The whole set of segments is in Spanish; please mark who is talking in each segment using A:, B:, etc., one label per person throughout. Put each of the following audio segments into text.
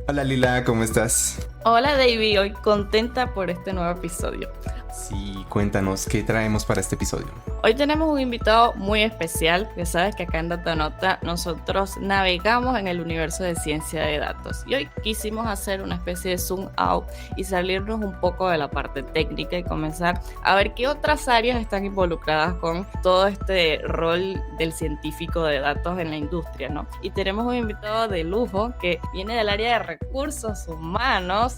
A: Hola Lila, ¿cómo estás?
B: Hola David, hoy contenta por este nuevo episodio.
A: Sí, cuéntanos, ¿qué traemos para este episodio?
B: Hoy tenemos un invitado muy especial, que sabes que acá en Datanota nosotros navegamos en el universo de ciencia de datos y hoy quisimos hacer una especie de zoom out y salirnos un poco de la parte técnica y comenzar a ver qué otras áreas están involucradas con todo este rol del científico de datos en la industria, ¿no? Y tenemos un invitado de lujo que viene del área de recursos humanos.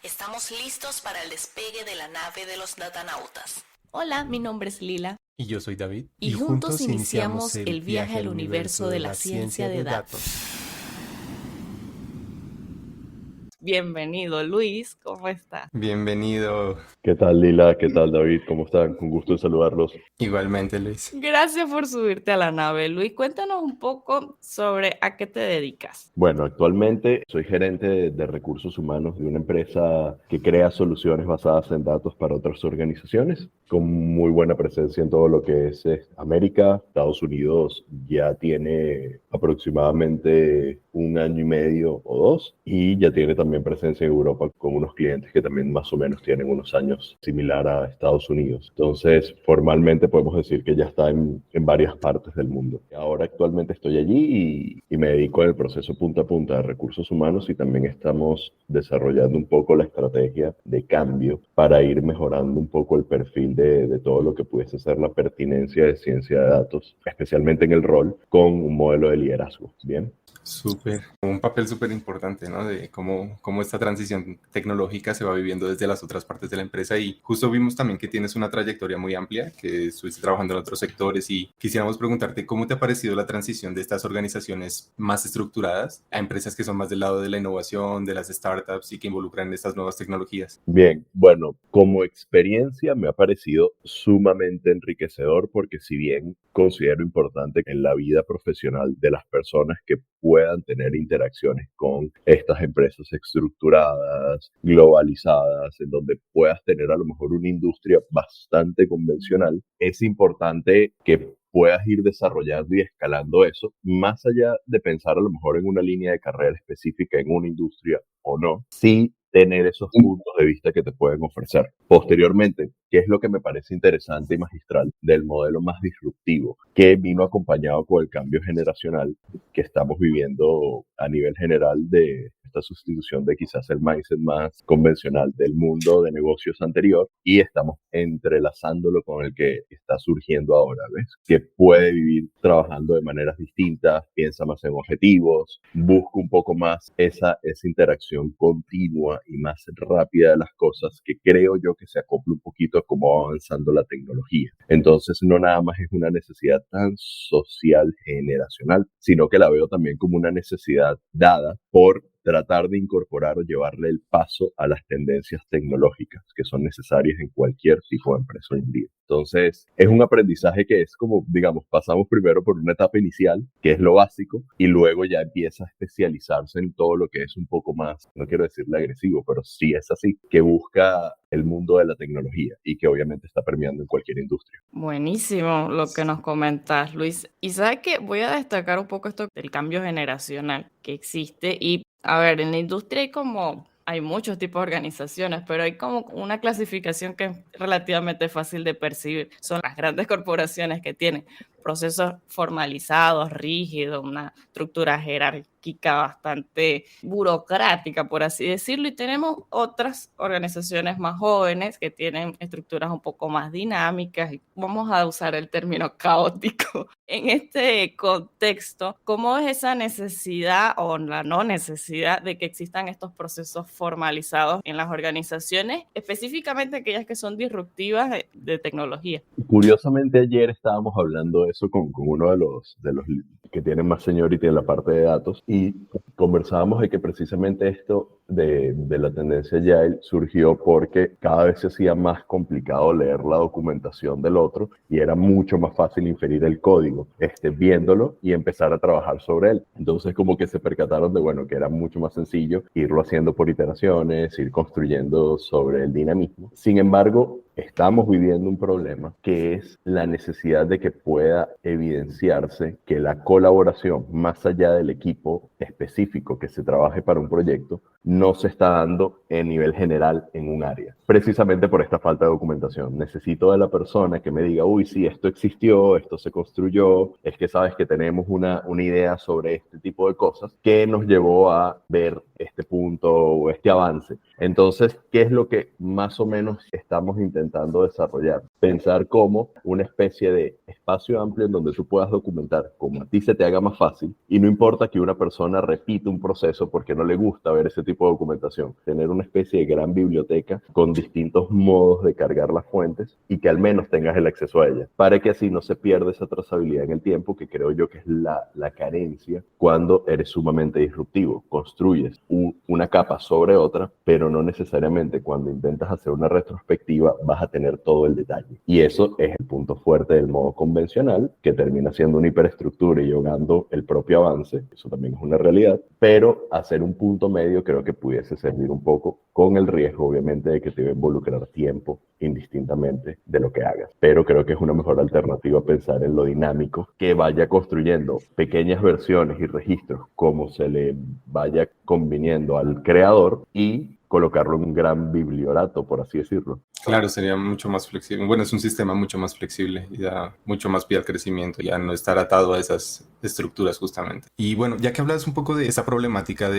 B: Estamos listos para el despegue de la nave de los datanautas. Hola, mi nombre es Lila.
A: Y yo soy David.
B: Y juntos iniciamos el viaje al universo de la ciencia de datos. Bienvenido, Luis, ¿cómo estás?
A: Bienvenido.
C: ¿Qué tal, Lila? ¿Qué tal, David? ¿Cómo están? Con gusto en saludarlos.
A: Igualmente, Luis.
B: Gracias por subirte a la nave. Luis, cuéntanos un poco sobre a qué te dedicas.
C: Bueno, actualmente soy gerente de recursos humanos de una empresa que crea soluciones basadas en datos para otras organizaciones, con muy buena presencia en todo lo que es América. Estados Unidos ya tiene aproximadamente un año y medio o dos, y ya tiene también presencia en Europa con unos clientes que también más o menos tienen unos años similar a Estados Unidos. Entonces, formalmente podemos decir que ya está en varias partes del mundo. Ahora actualmente estoy allí y me dedico al proceso punta a punta de recursos humanos, y también estamos desarrollando un poco la estrategia de cambio para ir mejorando un poco el perfil de todo lo que pudiese ser la pertinencia de ciencia de datos, especialmente en el rol con un modelo de liderazgo. Bien.
A: Súper. Un papel súper importante, ¿no? De cómo esta transición tecnológica se va viviendo desde las otras partes de la empresa. Y justo vimos también que tienes una trayectoria muy amplia, que estuviste trabajando en otros sectores, y quisiéramos preguntarte cómo te ha parecido la transición de estas organizaciones más estructuradas a empresas que son más del lado de la innovación, de las startups y que involucran estas nuevas tecnologías.
C: Bien, bueno, como experiencia me ha parecido sumamente enriquecedor, porque si bien considero importante en la vida profesional de las personas que puedan tener interacciones con estas empresas estructuradas, globalizadas, en donde puedas tener a lo mejor una industria bastante convencional, es importante que puedas ir desarrollando y escalando eso, más allá de pensar a lo mejor en una línea de carrera específica en una industria o no, sí tener esos puntos de vista que te pueden ofrecer. Posteriormente, ¿qué es lo que me parece interesante y magistral del modelo más disruptivo, que vino acompañado con el cambio generacional que estamos viviendo a nivel general, de esta sustitución de quizás el mindset más convencional del mundo de negocios anterior, y estamos entrelazándolo con el que está surgiendo ahora, ¿ves? Que puede vivir trabajando de maneras distintas, piensa más en objetivos, busca un poco más esa interacción continua y más rápida de las cosas, que creo yo que se acopla un poquito a cómo va avanzando la tecnología. Entonces, no nada más es una necesidad tan social generacional, sino que la veo también como una necesidad dada por tratar de incorporar o llevarle el paso a las tendencias tecnológicas que son necesarias en cualquier tipo de empresa hoy en día. Entonces, es un aprendizaje que es como, digamos, pasamos primero por una etapa inicial, que es lo básico, y luego ya empieza a especializarse en todo lo que es un poco más, no quiero decirle agresivo, pero sí es así, que busca el mundo de la tecnología y que obviamente está permeando en cualquier industria.
B: Buenísimo lo que nos comentas, Luis. Y sabes que voy a destacar un poco esto del cambio generacional que existe. Y a ver, en la industria hay muchos tipos de organizaciones, pero hay como una clasificación que es relativamente fácil de percibir. Son las grandes corporaciones que tienen procesos formalizados, rígidos, una estructura jerárquica bastante burocrática, por así decirlo, y tenemos otras organizaciones más jóvenes que tienen estructuras un poco más dinámicas, y vamos a usar el término caótico. En este contexto, ¿cómo es esa necesidad o la no necesidad de que existan estos procesos formalizados en las organizaciones, específicamente aquellas que son disruptivas de tecnología?
C: Curiosamente, ayer estábamos hablando de eso con uno de los que tienen más seniority en la parte de datos, y conversábamos de que precisamente esto de la tendencia Agile surgió porque cada vez se hacía más complicado leer la documentación del otro, y era mucho más fácil inferir el código viéndolo y empezar a trabajar sobre él. Entonces, como que se percataron de, bueno, que era mucho más sencillo irlo haciendo por iteraciones, ir construyendo sobre el dinamismo. Sin embargo, estamos viviendo un problema que es la necesidad de que pueda evidenciarse que la colaboración colaboración más allá del equipo específico que se trabaje para un proyecto no se está dando en nivel general en un área, precisamente por esta falta de documentación. Necesito de la persona que me diga, uy, sí, esto existió, esto se construyó, es que sabes que tenemos una idea sobre este tipo de cosas que nos llevó a ver este punto o este avance. Entonces, ¿qué es lo que más o menos estamos intentando desarrollar? Pensar como una especie de espacio amplio en donde tú puedas documentar como a ti se te haga más fácil, y no importa que una persona repita un proceso porque no le gusta ver ese tipo de documentación. Tener una especie de gran biblioteca con distintos modos de cargar las fuentes y que al menos tengas el acceso a ellas, para que así no se pierda esa trazabilidad en el tiempo, que creo yo que es la carencia cuando eres sumamente disruptivo. Construyes una capa sobre otra, pero no necesariamente cuando intentas hacer una retrospectiva vas a tener todo el detalle. Y eso es el punto fuerte del modo convencional, que termina siendo una hiperestructura y ahogando el propio avance. Eso también es una realidad, pero hacer un punto medio creo que pudiese servir un poco, con el riesgo obviamente de que te va a involucrar tiempo indistintamente de lo que hagas. Pero creo que es una mejor alternativa pensar en lo dinámico, que vaya construyendo pequeñas versiones y registros como se le vaya conviniendo al creador, y colocarlo en un gran bibliorato, por así decirlo.
A: Claro, sería mucho más flexible. Bueno, es un sistema mucho más flexible y da mucho más pie al crecimiento, ya no estar atado a esas estructuras justamente. Y bueno, ya que hablas un poco de esa problemática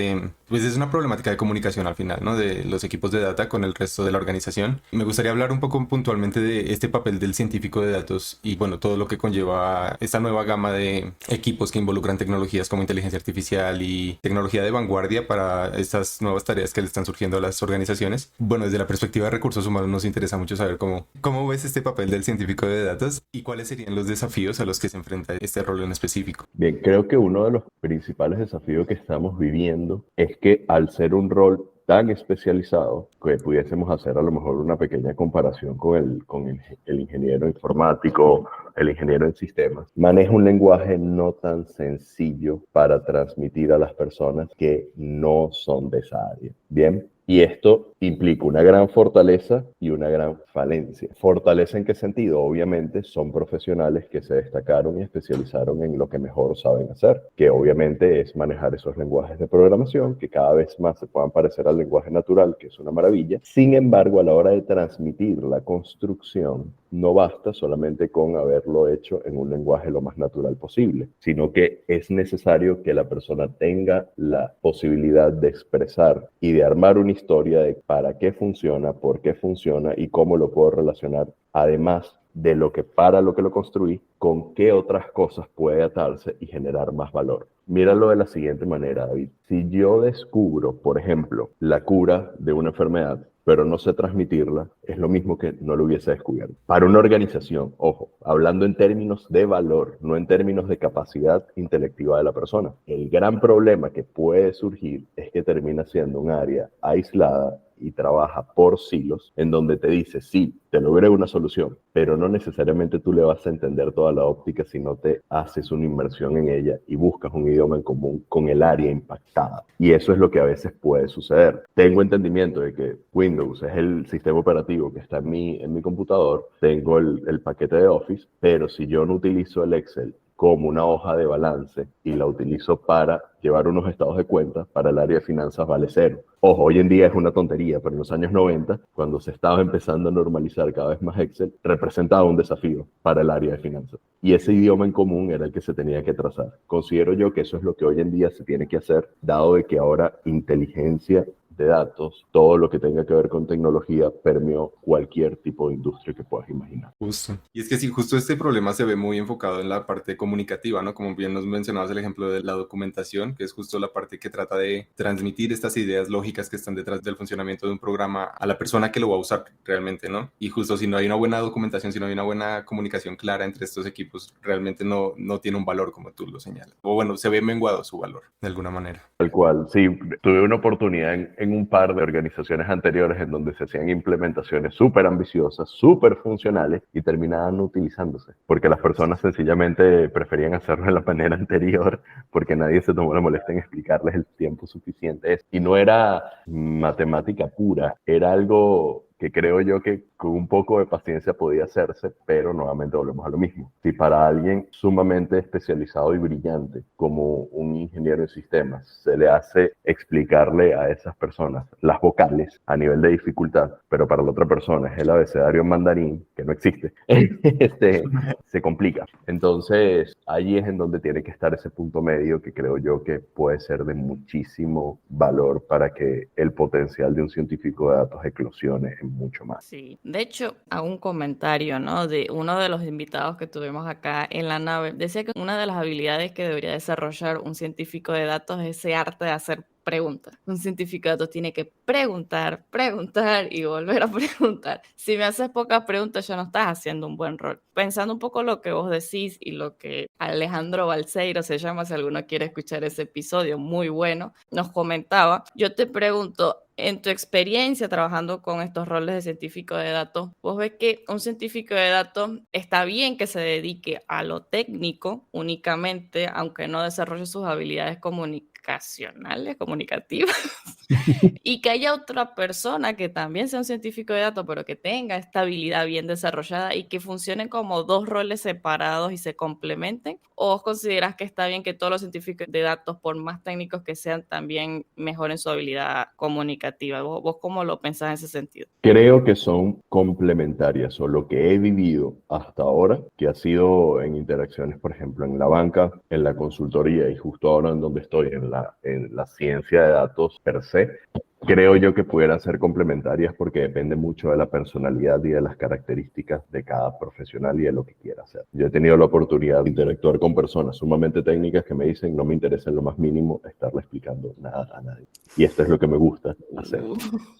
A: pues es una problemática de comunicación al final, ¿no? De los equipos de data con el resto de la organización. Me gustaría hablar un poco puntualmente de este papel del científico de datos y bueno, todo lo que conlleva esta nueva gama de equipos que involucran tecnologías como inteligencia artificial y tecnología de vanguardia para estas nuevas tareas que le están surgiendo a las organizaciones. Bueno, desde la perspectiva de recursos humanos nos interesa mucho saber cómo ves este papel del científico de datos y cuáles serían los desafíos a los que se enfrenta este rol en específico.
C: Bien, creo que uno de los principales desafíos que estamos viviendo es que al ser un rol tan especializado, que pudiésemos hacer a lo mejor una pequeña comparación con el ingeniero informático, el ingeniero en sistemas, maneja un lenguaje no tan sencillo para transmitir a las personas que no son de esa área. Bien. Y esto implica una gran fortaleza y una gran falencia. ¿Fortaleza en qué sentido? Obviamente son profesionales que se destacaron y especializaron en lo que mejor saben hacer, que obviamente es manejar esos lenguajes de programación que cada vez más se puedan parecer al lenguaje natural, que es una maravilla. Sin embargo, a la hora de transmitir la construcción, no basta solamente con haberlo hecho en un lenguaje lo más natural posible, sino que es necesario que la persona tenga la posibilidad de expresar y de armar una historia de para qué funciona, por qué funciona y cómo lo puedo relacionar, además de para lo que lo construí, con qué otras cosas puede atarse y generar más valor. Míralo de la siguiente manera, David. Si yo descubro, por ejemplo, la cura de una enfermedad, pero no sé transmitirla, es lo mismo que no lo hubiese descubierto. Para una organización, ojo, hablando en términos de valor, no en términos de capacidad intelectiva de la persona. El gran problema que puede surgir es que termina siendo un área aislada y trabaja por silos, en donde te dice, sí, te logré una solución, pero no necesariamente tú le vas a entender toda la óptica si no te haces una inmersión en ella y buscas un idioma en común con el área impactada. Y eso es lo que a veces puede suceder. Tengo entendimiento de que Windows es el sistema operativo que está en mi computador, tengo el paquete de Office, pero si yo no utilizo el Excel como una hoja de balance y la utilizo para llevar unos estados de cuenta, para el área de finanzas vale cero. Ojo, hoy en día es una tontería, pero en los años 90, cuando se estaba empezando a normalizar cada vez más Excel, representaba un desafío para el área de finanzas. Y ese idioma en común era el que se tenía que trazar. Considero yo que eso es lo que hoy en día se tiene que hacer, dado de que ahora inteligencia de datos, todo lo que tenga que ver con tecnología, permeó cualquier tipo de industria que puedas imaginar.
A: Justo. Y es que sí, justo este problema se ve muy enfocado en la parte comunicativa, ¿no? Como bien nos mencionabas el ejemplo de la documentación, que es justo la parte que trata de transmitir estas ideas lógicas que están detrás del funcionamiento de un programa a la persona que lo va a usar realmente, ¿no? Y justo si no hay una buena documentación, si no hay una buena comunicación clara entre estos equipos, realmente no tiene un valor como tú lo señalas. O bueno, se ve menguado su valor, de alguna manera.
C: Tal cual, sí. Tuve una oportunidad en un par de organizaciones anteriores en donde se hacían implementaciones súper ambiciosas, súper funcionales y terminaban no utilizándose, porque las personas sencillamente preferían hacerlo de la manera anterior porque nadie se tomó la molestia en explicarles el tiempo suficiente. Y no era matemática pura, era algo que creo yo que con un poco de paciencia podía hacerse, pero nuevamente volvemos a lo mismo. Si para alguien sumamente especializado y brillante como un ingeniero en sistemas se le hace explicarle a esas personas las vocales a nivel de dificultad, pero para la otra persona es el abecedario en mandarín, que no existe, se complica. Entonces, allí es en donde tiene que estar ese punto medio que creo yo que puede ser de muchísimo valor para que el potencial de un científico de datos eclosione en mucho más.
B: Sí, de hecho, hago un comentario, ¿no? De uno de los invitados que tuvimos acá en la nave. Decía que una de las habilidades que debería desarrollar un científico de datos es ese arte de hacer preguntas. Un científico de datos tiene que preguntar, preguntar y volver a preguntar. Si me haces pocas preguntas, ya no estás haciendo un buen rol. Pensando un poco lo que vos decís y lo que Alejandro Balseiro se llama, si alguno quiere escuchar ese episodio, muy bueno, nos comentaba. Yo te pregunto, en tu experiencia trabajando con estos roles de científico de datos, vos ves que un científico de datos está bien que se dedique a lo técnico únicamente, aunque no desarrolle sus habilidades comunicacionales, comunicativas, y que haya otra persona que también sea un científico de datos, pero que tenga esta habilidad bien desarrollada y que funcionen como dos roles separados y se complementen? ¿O vos considerás que está bien que todos los científicos de datos, por más técnicos que sean, también mejoren su habilidad comunicativa? ¿Vos cómo lo pensás en ese sentido?
C: Creo que son complementarias, o lo que he vivido hasta ahora, que ha sido en interacciones, por ejemplo, en la banca, en la consultoría y justo ahora en donde estoy, en la ciencia de datos per se, creo yo que pudieran ser complementarias porque depende mucho de la personalidad y de las características de cada profesional y de lo que quiera hacer. Yo he tenido la oportunidad de interactuar con personas sumamente técnicas que me dicen no me interesa en lo más mínimo estarle explicando nada a nadie. Y esto es lo que me gusta hacer.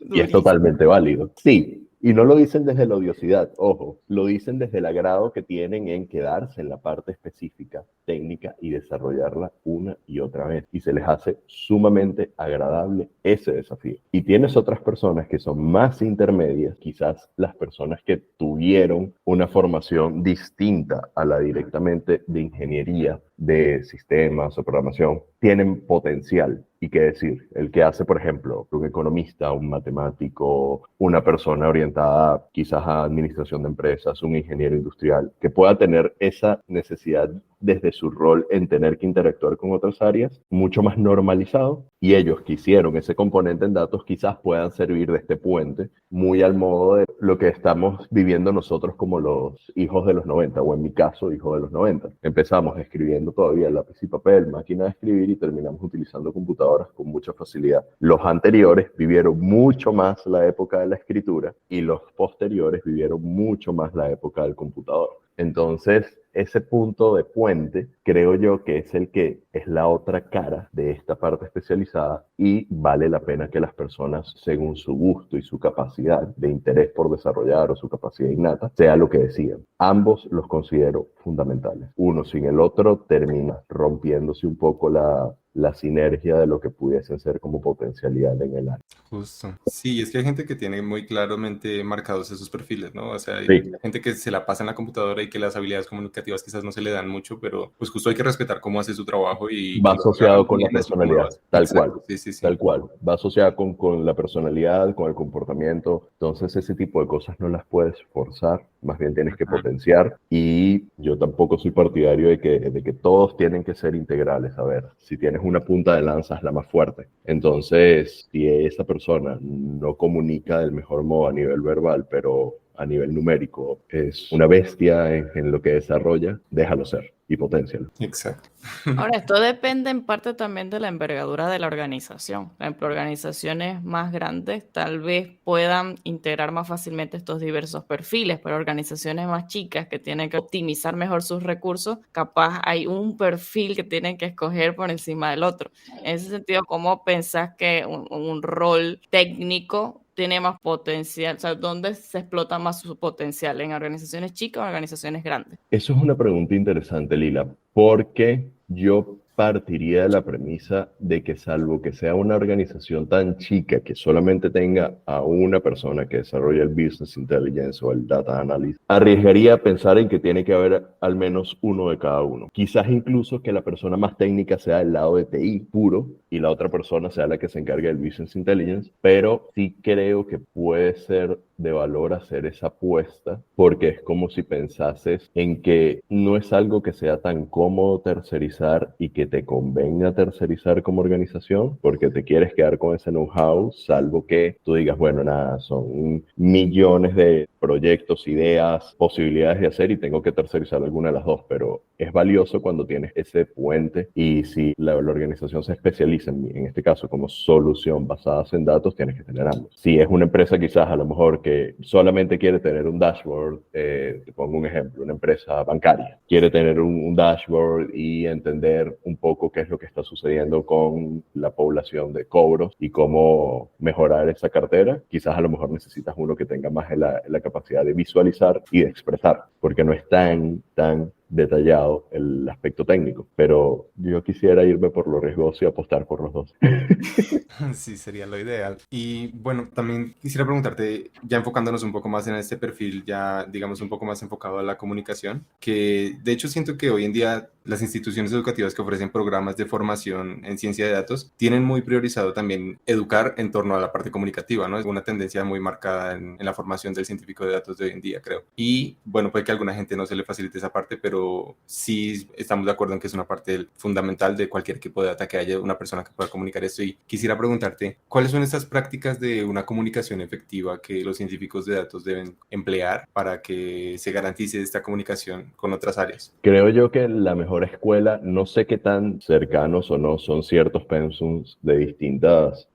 C: Y es totalmente válido. Sí, y no lo dicen desde la odiosidad, ojo, lo dicen desde el agrado que tienen en quedarse en la parte específica, técnica y desarrollarla una y otra vez. Y se les hace sumamente agradable ese desafío. Y tienes otras personas que son más intermedias, quizás las personas que tuvieron una formación distinta a la directamente de ingeniería, de sistemas o programación, tienen potencial. ¿Y qué decir? El que hace, por ejemplo, un economista, un matemático, una persona orientada quizás a administración de empresas, un ingeniero industrial, que pueda tener esa necesidad desde su rol en tener que interactuar con otras áreas, mucho más normalizado, y ellos que hicieron ese componente en datos quizás puedan servir de este puente, muy al modo de lo que estamos viviendo nosotros como los hijos de los 90, o en mi caso, hijo de los 90. Empezamos escribiendo todavía lápiz y papel, máquina de escribir, y terminamos utilizando computadoras con mucha facilidad. Los anteriores vivieron mucho más la época de la escritura y los posteriores vivieron mucho más la época del computador. Entonces, ese punto de puente creo yo que es el que es la otra cara de esta parte especializada, y vale la pena que las personas, según su gusto y su capacidad de interés por desarrollar o su capacidad innata, sea lo que decidan. Ambos los considero fundamentales. Uno sin el otro termina rompiéndose un poco la sinergia de lo que pudiesen ser como potencialidad en el área.
A: Justo. Sí, es que hay gente que tiene muy claramente marcados esos perfiles, ¿no? O sea, hay
C: Sí.
A: gente que se la pasa en la computadora y que las habilidades comunicativas quizás no se le dan mucho, pero pues justo hay que respetar cómo hace su trabajo y
C: Va
A: que lo haga
C: asociado con la
A: bien, así como lo
C: personalidad,
A: hace.
C: tal
A: Exacto,
C: cual,
A: sí, sí, sí.
C: tal cual. Va asociado con la personalidad, con el comportamiento. Entonces, ese tipo de cosas no las puedes forzar, más bien tienes que potenciar. Y yo tampoco soy partidario de que todos tienen que ser integrales. A ver, si tienes una punta de lanza, es la más fuerte. Entonces, si esa persona no comunica del mejor modo a nivel verbal, pero a nivel numérico es una bestia en lo que desarrolla, déjalo ser y potencialo.
A: Exacto.
B: Ahora, esto depende en parte también de la envergadura de la organización. Por ejemplo, organizaciones más grandes tal vez puedan integrar más fácilmente estos diversos perfiles, pero organizaciones más chicas que tienen que optimizar mejor sus recursos, capaz hay un perfil que tienen que escoger por encima del otro. En ese sentido, ¿cómo pensás que un rol técnico tiene más potencial? O sea, ¿dónde se explota más su potencial? ¿En organizaciones chicas o organizaciones grandes?
C: Eso es una pregunta interesante, Lila, porque yo partiría de la premisa de que salvo que sea una organización tan chica que solamente tenga a una persona que desarrolle el business intelligence o el data analysis, arriesgaría a pensar en que tiene que haber al menos uno de cada uno. Quizás incluso que la persona más técnica sea del lado de TI puro y la otra persona sea la que se encargue del business intelligence, pero sí creo que puede ser de valor hacer esa apuesta, porque es como si pensases en que no es algo que sea tan cómodo tercerizar y que te convenga tercerizar como organización, porque te quieres quedar con ese know-how, salvo que tú digas, bueno, nada, son millones de proyectos, ideas, posibilidades de hacer y tengo que tercerizar alguna de las dos, pero es valioso cuando tienes ese puente y si la organización se especializa en este caso como solución basada en datos, tienes que tener ambos. Si es una empresa quizás a lo mejor que solamente quiere tener un dashboard, te pongo un ejemplo, una empresa bancaria, quiere tener un dashboard y entender un poco qué es lo que está sucediendo con la población de cobros y cómo mejorar esa cartera, quizás a lo mejor necesitas uno que tenga más la capacidad de visualizar y de expresar, porque no es tan detallado el aspecto técnico, pero yo quisiera irme por lo riesgoso y apostar por los dos.
A: Sí, sería lo ideal. Y bueno, también quisiera preguntarte, ya enfocándonos un poco más en este perfil, ya digamos un poco más enfocado a la comunicación, que de hecho siento que hoy en día las instituciones educativas que ofrecen programas de formación en ciencia de datos tienen muy priorizado también educar en torno a la parte comunicativa, ¿no? Es una tendencia muy marcada en la formación del científico de datos de hoy en día, creo. Y bueno, puede que a alguna gente no se le facilite esa parte, pero sí estamos de acuerdo en que es una parte fundamental de cualquier equipo de data que haya una persona que pueda comunicar esto. Y quisiera preguntarte, ¿cuáles son estas prácticas de una comunicación efectiva que los científicos de datos deben emplear para que se garantice esta comunicación con otras áreas?
C: Creo yo que la mejor escuela, no sé qué tan cercanos o no son ciertos pensums de distintas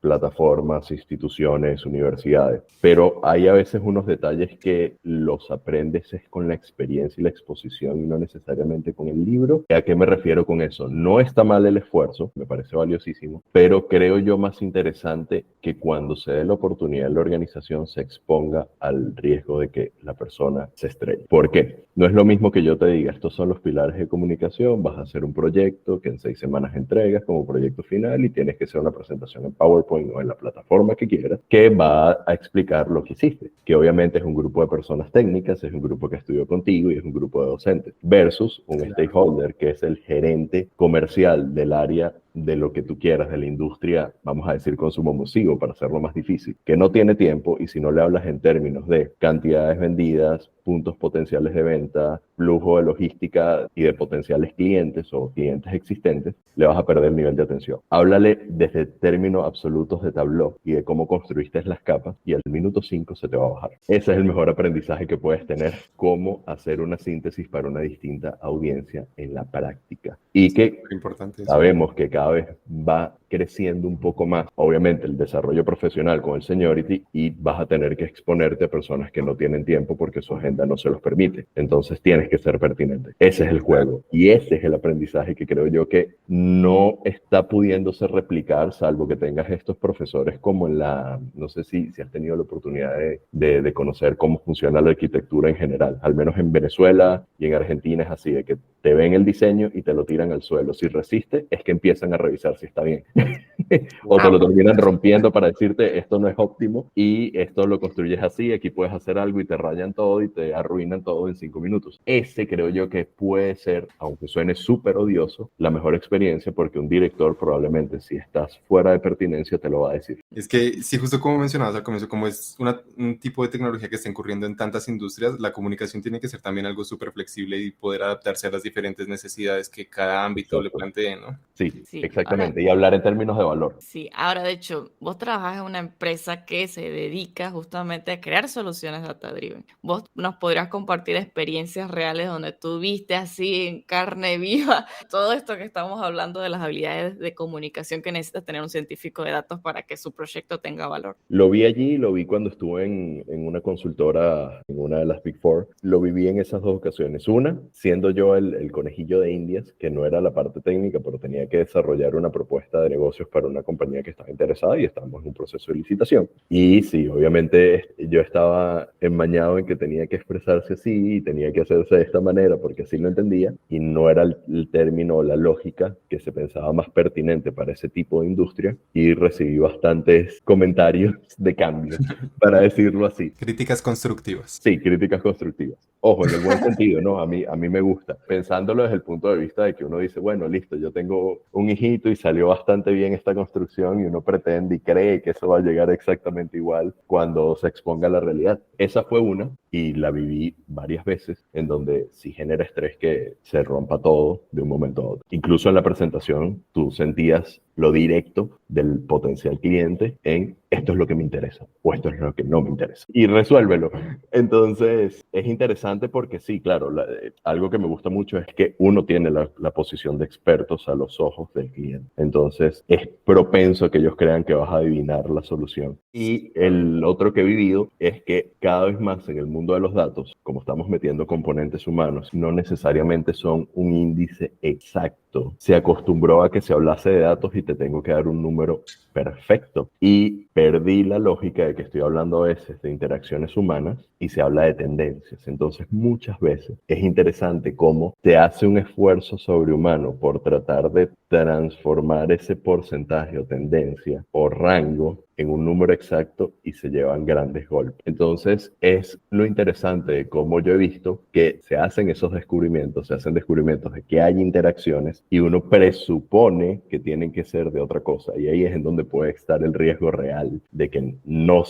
C: plataformas, instituciones, universidades, pero hay a veces unos detalles que los aprendes es con la experiencia y la exposición y no necesariamente con el libro. ¿A qué me refiero con eso? No está mal el esfuerzo, me parece valiosísimo, pero creo yo más interesante que cuando se dé la oportunidad la organización se exponga al riesgo de que la persona se estrelle. ¿Por qué? No es lo mismo que yo te diga, estos son los pilares de comunicación, vas a hacer un proyecto que en 6 semanas entregas como proyecto final y tienes que hacer una presentación en PowerPoint o en la plataforma que quieras, que va a explicar lo que hiciste, que obviamente es un grupo de personas técnicas, es un grupo que estudió contigo y es un grupo de docentes, versus un stakeholder que es el gerente comercial del área de lo que tú quieras, de la industria, vamos a decir consumo masivo, para hacerlo más difícil, que no tiene tiempo y si no le hablas en términos de cantidades vendidas, puntos potenciales de venta, flujo de logística y de potenciales clientes o clientes existentes, le vas a perder el nivel de atención. Háblale desde términos absolutos de Tableau y de cómo construiste las capas y al minuto 5 se te va a bajar. Ese es el mejor aprendizaje que puedes tener, cómo hacer una síntesis para una distinta audiencia en la práctica. Y que
A: Importante eso.
C: sabemos que cada vez va creciendo un poco más, obviamente, el desarrollo profesional con el seniority y vas a tener que exponerte a personas que no tienen tiempo porque su agenda no se los permite. Entonces tienes que ser pertinente. Ese es el juego y ese es el aprendizaje que creo yo que no está pudiéndose replicar, salvo que tengas estos profesores como en la, no sé si has tenido la oportunidad de conocer cómo funciona la arquitectura en general, al menos en Venezuela y en Argentina es así, de que te ven el diseño y te lo tiran al suelo. Si resiste, es que empiezan a revisar si está bien. O te lo terminan rompiendo para decirte esto no es óptimo y esto lo construyes así, aquí puedes hacer algo y te rayan todo y te arruinan todo en 5 minutos. Ese creo yo que puede ser, aunque suene súper odioso, la mejor experiencia porque un director probablemente si estás fuera de pertinencia te lo va a decir.
A: Es que, sí, justo como mencionabas al comienzo, como es un tipo de tecnología que está incurriendo en tantas industrias, la comunicación tiene que ser también algo súper flexible y poder adaptarse a las diferentes necesidades que cada ámbito le plantee, ¿no?
C: Sí,
B: Sí,
C: exactamente.
B: ahora,
C: Y hablar en términos de valor.
B: sí, ahora de hecho, vos trabajás en una empresa que se dedica justamente a crear soluciones data driven. Vos nos podrías compartir experiencias reales donde tú viste así en carne viva todo esto que estamos hablando de las habilidades de comunicación que necesita tener un científico de datos para que su proyecto tenga valor.
C: Lo vi allí, lo vi cuando estuve en una consultora, en una de las Big Four. Lo viví en esas dos ocasiones. Una, siendo yo el conejillo de Indias, que no era la parte técnica, pero tenía que desarrollar una propuesta de negocios para una compañía que estaba interesada y estábamos en un proceso de licitación. Y sí, obviamente yo estaba enmañado en que tenía que expresarse así y tenía que hacerse de esta manera porque así lo entendía y no era el término o la lógica que se pensaba más pertinente para ese tipo de industria y recibí bastantes comentarios de cambio, para decirlo así.
A: Críticas constructivas.
C: Sí, críticas constructivas. Ojo, en el buen sentido, ¿no? A mí me gusta. Pensándolo desde el punto de vista de que uno dice, bueno, listo, yo tengo un hijito y salió bastante bien esta construcción y uno pretende y cree que eso va a llegar exactamente igual cuando se exponga a la realidad. Esa fue una y la viví varias veces en donde sí genera estrés que se rompa todo de un momento a otro. Incluso en la presentación tú sentías lo directo del potencial cliente en esto es lo que me interesa o esto es lo que no me interesa y resuélvelo. Entonces es interesante porque sí, claro, algo que me gusta mucho es que uno tiene la posición de expertos a los ojos del cliente. Entonces es propenso que ellos crean que vas a adivinar la solución. Y el otro que he vivido es que cada vez más en el mundo de los datos, como estamos metiendo componentes humanos, no necesariamente son un índice exacto. Se acostumbró a que se hablase de datos y te tengo que dar un número perfecto. Y perdí la lógica de que estoy hablando a veces de interacciones humanas y se habla de tendencias. Entonces, muchas veces es interesante cómo te hace un esfuerzo sobrehumano por tratar de transformar ese porcentaje o tendencia o rango en un número exacto y se llevan grandes golpes. Entonces, es lo interesante de cómo yo he visto que se hacen esos descubrimientos, se hacen descubrimientos de que hay interacciones y uno presupone que tienen que ser de otra cosa. Y ahí es en donde puede estar el riesgo real de que no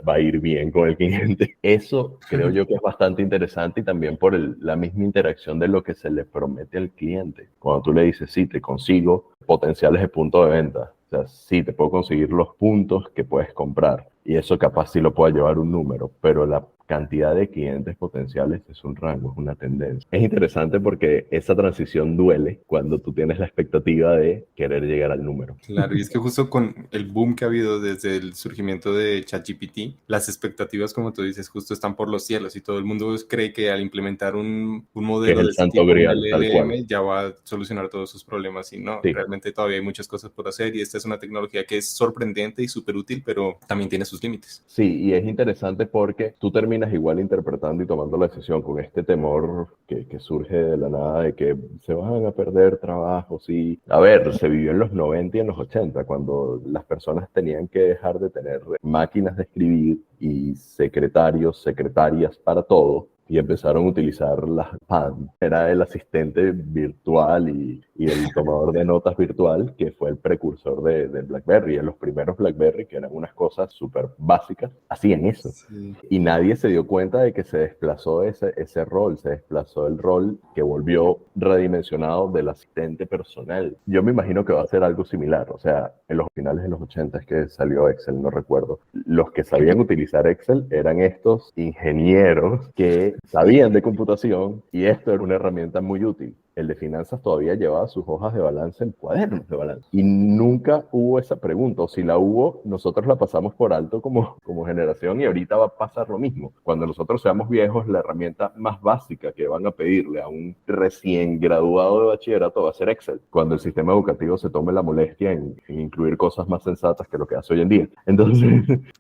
C: va a ir bien con el cliente. Eso creo yo que es bastante interesante y también por la misma interacción de lo que se le promete al cliente. Cuando tú le dices, sí, te consigo potenciales de punto de venta. O sea, sí, te puedo conseguir los puntos que puedes comprar y eso capaz sí lo pueda llevar un número, pero la cantidad de clientes potenciales es un rango, es una tendencia. Es interesante porque esa transición duele cuando tú tienes la expectativa de querer llegar al número.
A: Claro, y es que justo con el boom que ha habido desde el surgimiento de ChatGPT, las expectativas, como tú dices, justo están por los cielos y todo el mundo cree que al implementar un
C: Que es
A: modelo
C: el
A: de este
C: santo
A: tipo, un
C: grial, tal cual.
A: LLM, ya va a solucionar todos sus problemas y no,
C: Sí.
A: realmente todavía hay muchas cosas por hacer y esta es una tecnología que es sorprendente y súper útil, pero también tiene sus límites.
C: Sí, y es interesante porque tú terminas igual interpretando y tomando la decisión con este temor que surge de la nada de que se van a perder trabajos. Y, a ver, se vivió en los 90 y en los 80, cuando las personas tenían que dejar de tener máquinas de escribir y secretarios, secretarias para todo. Y empezaron a utilizar las PAN. Era el asistente virtual y el tomador de notas virtual, que fue el precursor del BlackBerry. En los primeros BlackBerry, que eran unas cosas súper básicas, hacían eso.
A: Sí.
C: Y nadie se dio cuenta de que se desplazó ese rol, se desplazó el rol que volvió redimensionado del asistente personal. Yo me imagino que va a ser algo similar. O sea, en los finales de los 80 es que salió Excel, no recuerdo. Los que sabían utilizar Excel eran estos ingenieros que sabían de computación y esto era una herramienta muy útil. El de finanzas todavía llevaba sus hojas de balance en cuadernos de balance. Y nunca hubo esa pregunta, o si la hubo, nosotros la pasamos por alto como generación y ahorita va a pasar lo mismo. Cuando nosotros seamos viejos, la herramienta más básica que van a pedirle a un recién graduado de bachillerato va a ser Excel. Cuando el sistema educativo se tome la molestia en incluir cosas más sensatas que lo que hace hoy en día. Entonces,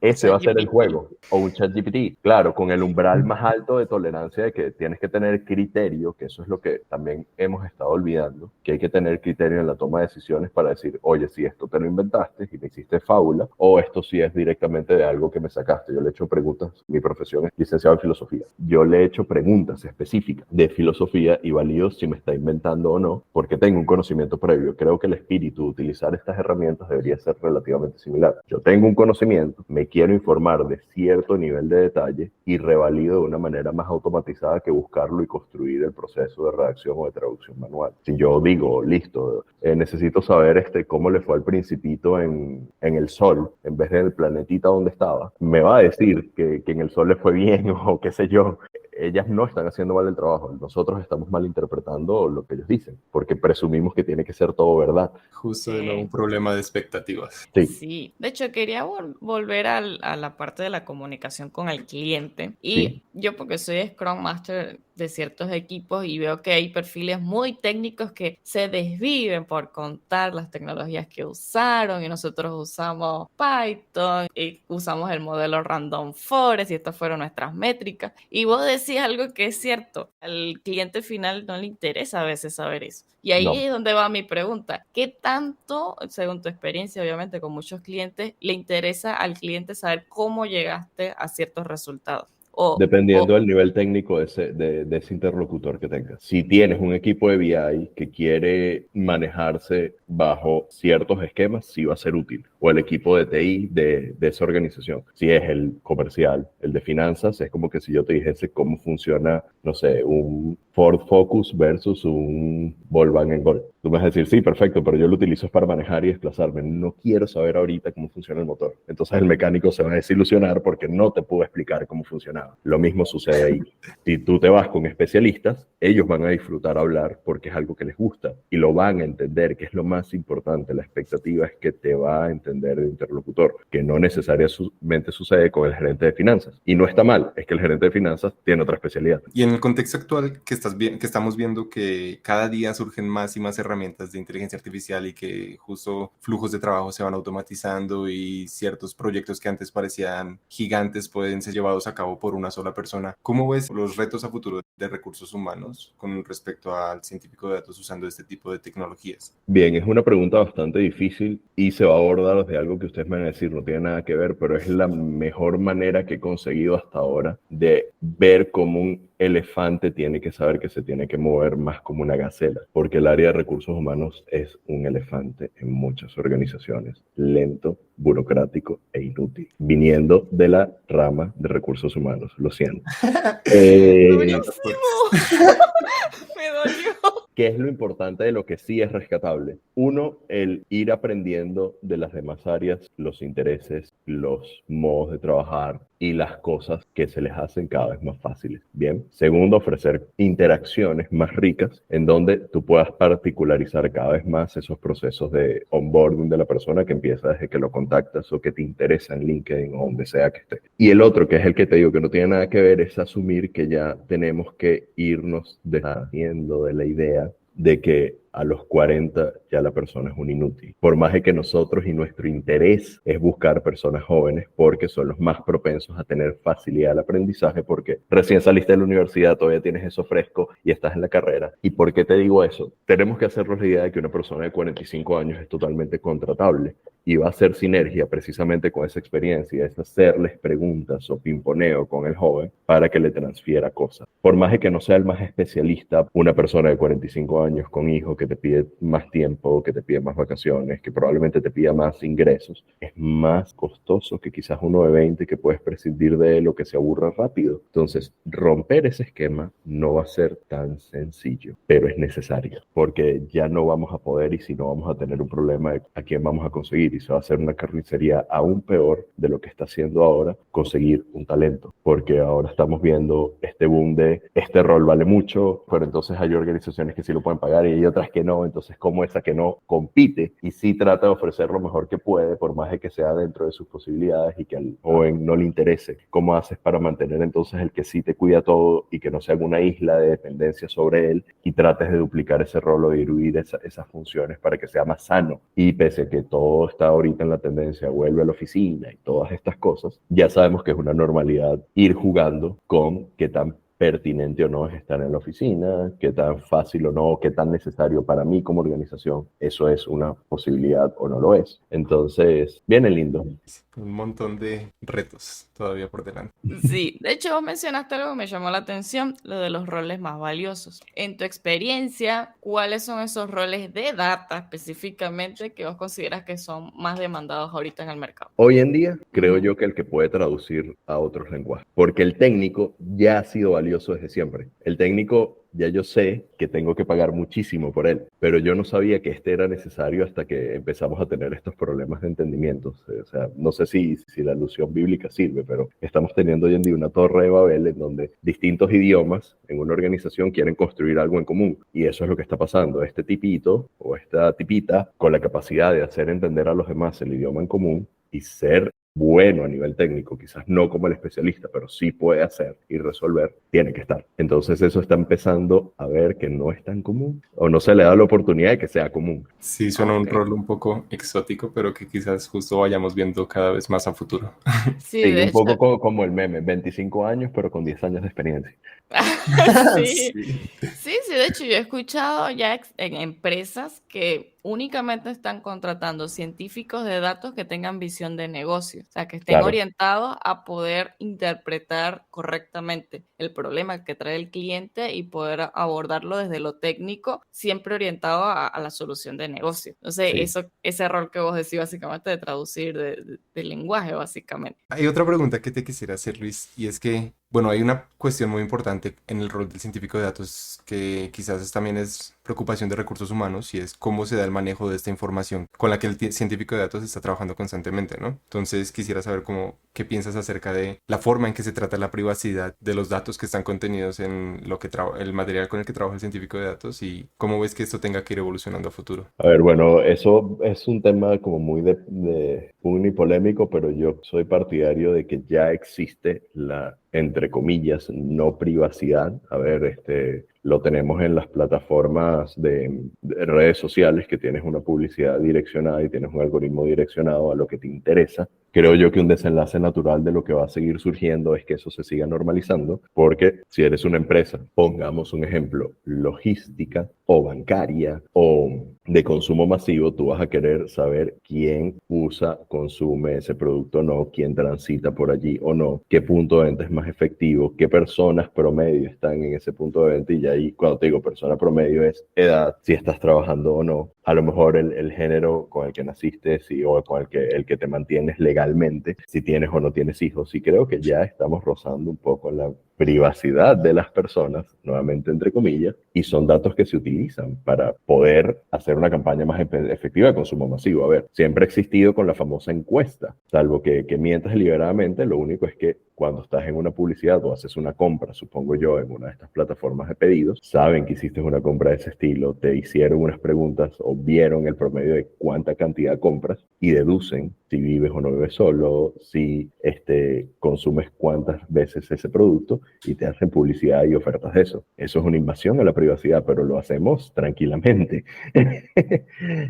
C: ese va a ser el
B: ChatGPT.
C: juego. O un ChatGPT, claro, con el umbral más alto de tolerancia de que tienes que tener criterio, que eso es lo que también hemos estado olvidando, que hay que tener criterio en la toma de decisiones para decir, oye, si esto te lo inventaste y me hiciste fábula, o esto sí es directamente de algo que me sacaste. Yo le he hecho preguntas, mi profesión es licenciado en filosofía, yo le he hecho preguntas específicas de filosofía y valido si me está inventando o no, porque tengo un conocimiento previo. Creo que el espíritu de utilizar estas herramientas debería ser relativamente similar. Yo tengo un conocimiento, me quiero informar de cierto nivel de detalle y revalido de una manera más automatizada que buscarlo y construir el proceso de redacción o de traducción manual. Si yo digo, listo, necesito saber cómo le fue al principito en el Sol, en vez del planetita donde estaba, me va a decir que en el Sol le fue bien o qué sé yo. Ellas no están haciendo mal el trabajo, nosotros estamos malinterpretando lo que ellos dicen, porque presumimos que tiene que ser todo verdad.
A: Justo de nuevo un problema de expectativas.
C: Sí,
B: Sí, de hecho quería volver a la parte de la comunicación con el cliente y
C: sí.
B: yo porque soy Scrum Master de ciertos equipos y veo que hay perfiles muy técnicos que se desviven por contar las tecnologías que usaron y nosotros usamos Python y usamos el modelo Random Forest y estas fueron nuestras métricas y vos decís algo que es cierto, al cliente final no le interesa a veces saber eso y ahí
C: No.
B: es donde va mi pregunta, ¿qué tanto, según tu experiencia obviamente con muchos clientes, le interesa al cliente saber cómo llegaste a ciertos resultados?
C: Dependiendo del nivel técnico de ese interlocutor que tengas. Si tienes un equipo de BI que quiere manejarse bajo ciertos esquemas, sí va a ser útil. O el equipo de TI de esa organización. Si es el comercial, el de finanzas, es como que si yo te dijese cómo funciona, no sé, un Ford Focus versus un Volkswagen Gol. Tú me vas a decir, sí, perfecto, pero yo lo utilizo para manejar y desplazarme. No quiero saber ahorita cómo funciona el motor. Entonces el mecánico se va a desilusionar porque no te pudo explicar cómo funcionaba. Lo mismo sucede ahí. Si tú te vas con especialistas, ellos van a disfrutar hablar porque es algo que les gusta y lo van a entender, que es lo más importante. La expectativa es que te va a entender el interlocutor, que no necesariamente sucede con el gerente de finanzas. Y no está mal, es que el gerente de finanzas tiene otra especialidad.
A: Y en el contexto actual que estamos viendo que cada día surgen más y más herramientas de inteligencia artificial y que justo flujos de trabajo se van automatizando y ciertos proyectos que antes parecían gigantes pueden ser llevados a cabo por una sola persona. ¿Cómo ves los retos a futuro de recursos humanos con respecto al científico de datos usando este tipo de tecnologías?
C: Bien, es una pregunta bastante difícil y se va a abordar desde algo que ustedes me van a decir no tiene nada que ver, pero es la mejor manera que he conseguido hasta ahora de ver cómo un elefante tiene que saber que se tiene que mover más como una gacela, porque el área de recursos humanos es un elefante en muchas organizaciones, lento, burocrático e inútil, viniendo de la rama de recursos humanos, lo siento.
B: ¡Durísimo! Me dolió.
C: ¿Qué es lo importante de lo que sí es rescatable? Uno, el ir aprendiendo de las demás áreas, los intereses, los modos de trabajar y las cosas que se les hacen cada vez más fáciles. Bien. Segundo, ofrecer interacciones más ricas en donde tú puedas particularizar cada vez más esos procesos de onboarding de la persona que empieza desde que lo contactas o que te interesa en LinkedIn o donde sea que esté. Y el otro, que es el que te digo que no tiene nada que ver, es asumir que ya tenemos que irnos deshaciendo de la idea de que a los 40 ya la persona es un inútil. Por más de que nosotros y nuestro interés es buscar personas jóvenes porque son los más propensos a tener facilidad al aprendizaje porque recién saliste de la universidad, todavía tienes eso fresco y estás en la carrera. ¿Y por qué te digo eso? Tenemos que hacernos la idea de que una persona de 45 años es totalmente contratable y va a hacer sinergia precisamente con esa experiencia, es hacerles preguntas o pimponeo con el joven para que le transfiera cosas. Por más de que no sea el más especialista, una persona de 45 años con hijos que te pide más tiempo, que te pide más vacaciones, que probablemente te pida más ingresos, es más costoso que quizás uno de 20 que puedes prescindir de él o que se aburra rápido. Entonces, romper ese esquema no va a ser tan sencillo, pero es necesario, porque ya no vamos a poder y si no vamos a tener un problema de a quién vamos a conseguir y se va a hacer una carnicería aún peor de lo que está haciendo ahora conseguir un talento, porque ahora estamos viendo este boom de este rol vale mucho, pero entonces hay organizaciones que sí lo pueden pagar y hay otras que no, entonces como esa que no compite y sí trata de ofrecer lo mejor que puede, por más de que sea dentro de sus posibilidades y que al joven no le interese. ¿Cómo haces para mantener entonces el que sí te cuida todo y que no sea una isla de dependencia sobre él y trates de duplicar ese rol o de diluir esas funciones para que sea más sano? Y pese a que todo está ahorita en la tendencia, vuelve a la oficina y todas estas cosas, ya sabemos que es una normalidad ir jugando con qué tan pertinente o no es estar en la oficina, qué tan fácil o no, qué tan necesario para mí como organización, eso es una posibilidad o no lo es. Entonces, viene lindo.
A: Un montón de retos todavía por delante.
B: Sí, de hecho vos mencionaste algo que me llamó la atención, lo de los roles más valiosos. En tu experiencia, ¿cuáles son esos roles de data específicamente que vos consideras que son más demandados ahorita en el mercado?
C: Hoy en día, creo yo que el que puede traducir a otros lenguajes, porque el técnico ya ha sido valioso desde siempre. El técnico ya yo sé que tengo que pagar muchísimo por él, pero yo no sabía que este era necesario hasta que empezamos a tener estos problemas de entendimiento. O sea, no sé si la alusión bíblica sirve, pero estamos teniendo hoy en día una torre de Babel en donde distintos idiomas en una organización quieren construir algo en común. Y eso es lo que está pasando. Este tipito o esta tipita con la capacidad de hacer entender a los demás el idioma en común y ser bueno a nivel técnico, quizás no como el especialista, pero sí puede hacer y resolver, tiene que estar. Entonces eso está empezando a ver que no es tan común o no se le da la oportunidad de que sea común.
A: Sí, suena un rol un poco exótico, pero que quizás justo vayamos viendo cada vez más a futuro.
B: Sí,
C: Sí,
B: de
C: un
B: hecho.
C: poco como el meme, 25 años pero con 10 años de experiencia.
B: Sí.
A: Sí.
B: Sí, de hecho yo he escuchado ya en empresas que únicamente están contratando científicos de datos que tengan visión de negocio, o sea, que estén
C: Claro.
B: orientados a poder interpretar correctamente el problema que trae el cliente y poder abordarlo desde lo técnico, siempre orientado a la solución de negocio. Entonces,
C: Sí.
B: ese error que vos decís básicamente de traducir del lenguaje, básicamente.
A: Hay otra pregunta que te quisiera hacer, Luis, y es que, bueno, hay una cuestión muy importante en el rol del científico de datos que quizás también es preocupación de recursos humanos y es cómo se da el manejo de esta información con la que el científico de datos está trabajando constantemente, ¿no? Entonces quisiera saber qué piensas acerca de la forma en que se trata la privacidad de los datos que están contenidos en lo que el material con el que trabaja el científico de datos y cómo ves que esto tenga que ir evolucionando a futuro.
C: A ver, bueno, eso es un tema como muy de pugno y polémico, pero yo soy partidario de que ya existe la, entre comillas, no privacidad. A ver, lo tenemos en las plataformas de redes sociales, que tienes una publicidad direccionada y tienes un algoritmo direccionado a lo que te interesa. Creo yo que un desenlace natural de lo que va a seguir surgiendo es que eso se siga normalizando, porque si eres una empresa, pongamos un ejemplo, logística o bancaria o de consumo masivo, tú vas a querer saber quién usa, consume ese producto o no, quién transita por allí o no, qué punto de venta es más efectivo, qué personas promedio están en ese punto de venta, y ahí cuando te digo persona promedio es edad, si estás trabajando o no, a lo mejor el género con el que naciste, sí, o con el que te mantienes legalmente, si tienes o no tienes hijos. Y creo que ya estamos rozando un poco la privacidad de las personas, nuevamente entre comillas, y son datos que se utilizan para poder hacer una campaña más efectiva de consumo masivo. A ver, siempre ha existido con la famosa encuesta, salvo que mientas deliberadamente, lo único es que cuando estás en una publicidad o haces una compra, supongo yo, en una de estas plataformas de pedidos, saben que hiciste una compra de ese estilo, te hicieron unas preguntas o vieron el promedio de cuánta cantidad compras y deducen si vives o no vives solo, si consumes cuántas veces ese producto y te hacen publicidad y ofertas de eso. Eso es una invasión a la privacidad, pero lo hacemos tranquilamente.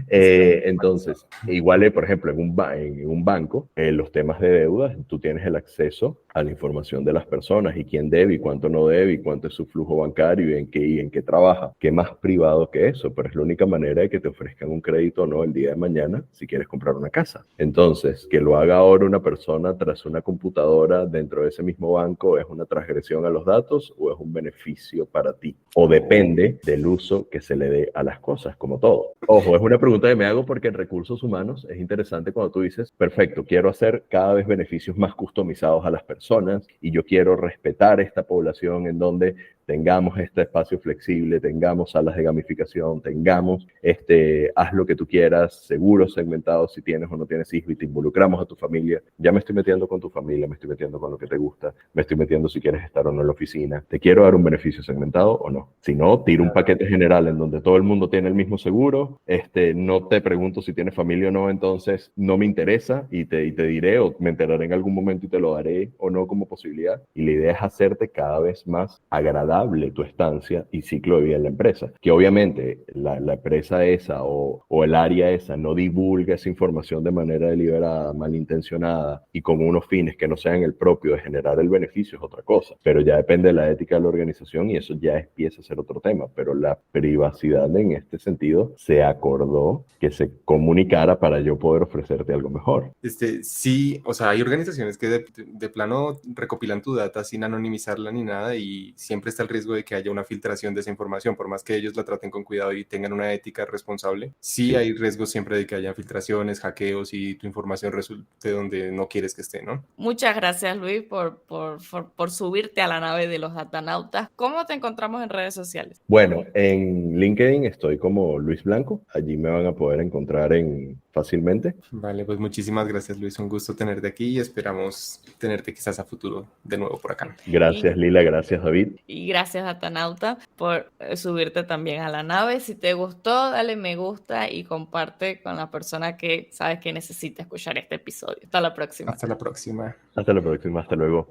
C: Entonces, igual, por ejemplo, en un banco, los temas de deudas, tú tienes el acceso a la información de las personas y quién debe y cuánto no debe y cuánto es su flujo bancario y en qué trabaja. ¿Qué más privado que eso? Pero es la única manera de que te ofrezcan un crédito o no el día de mañana si quieres comprar una casa. Entonces, que lo haga ahora una persona tras una computadora dentro de ese mismo banco, ¿es una transgresión a los datos o es un beneficio para ti? O depende del uso que se le dé a las cosas, como todo. Ojo, es una pregunta que me hago porque en recursos humanos es interesante cuando tú dices, perfecto, quiero hacer cada vez beneficios más customizados a las personas y yo quiero respetar esta población en donde tengamos este espacio flexible, tengamos salas de gamificación, tengamos haz lo que tú quieras, seguros segmentados si tienes o no tienes hijos y te involucramos a tu familia. Ya me estoy metiendo con tu familia, me estoy metiendo con lo que te gusta, me estoy metiendo si quieres estar o no en la oficina. ¿Te quiero dar un beneficio segmentado o no? Si no, tiro un paquete general en donde todo el mundo tiene el mismo seguro, no te pregunto si tienes familia o no, entonces no me interesa y te diré o me enteraré en algún momento y te lo daré o no como posibilidad. Y la idea es hacerte cada vez más agradable tu estancia y ciclo de vida en la empresa. Que obviamente la empresa esa o el área esa no divulga esa información de manera deliberada, malintencionada y con unos fines que no sean el propio de generar el beneficio es otra cosa. Pero ya depende de la ética de la organización y eso ya empieza a ser otro tema. Pero la privacidad en este sentido se acordó que se comunicara para yo poder ofrecerte algo mejor.
A: Sí, o sea, hay organizaciones que de plano recopilan tu data sin anonimizarla ni nada y siempre está el riesgo de que haya una filtración de esa información, por más que ellos la traten con cuidado y tengan una ética responsable. Sí, hay riesgo siempre de que haya filtraciones, hackeos y tu información resulte donde no quieres que esté, ¿no?
B: Muchas gracias, Luis, por subirte a la nave de los datanautas. ¿Cómo te encontramos en redes sociales?
C: Bueno, en LinkedIn estoy como Luis Blanco. Allí me van a poder encontrar fácilmente.
A: Vale, pues muchísimas gracias, Luis. Un gusto tenerte aquí y esperamos tenerte quizás a futuro de nuevo por acá.
C: Gracias, Lila. Gracias, David.
B: Y gracias, Datanauta, por subirte también a la nave. Si te gustó, dale me gusta y comparte con la persona que sabes que necesita escuchar este episodio. Hasta la próxima.
A: Hasta la próxima.
C: Hasta la próxima. Hasta luego.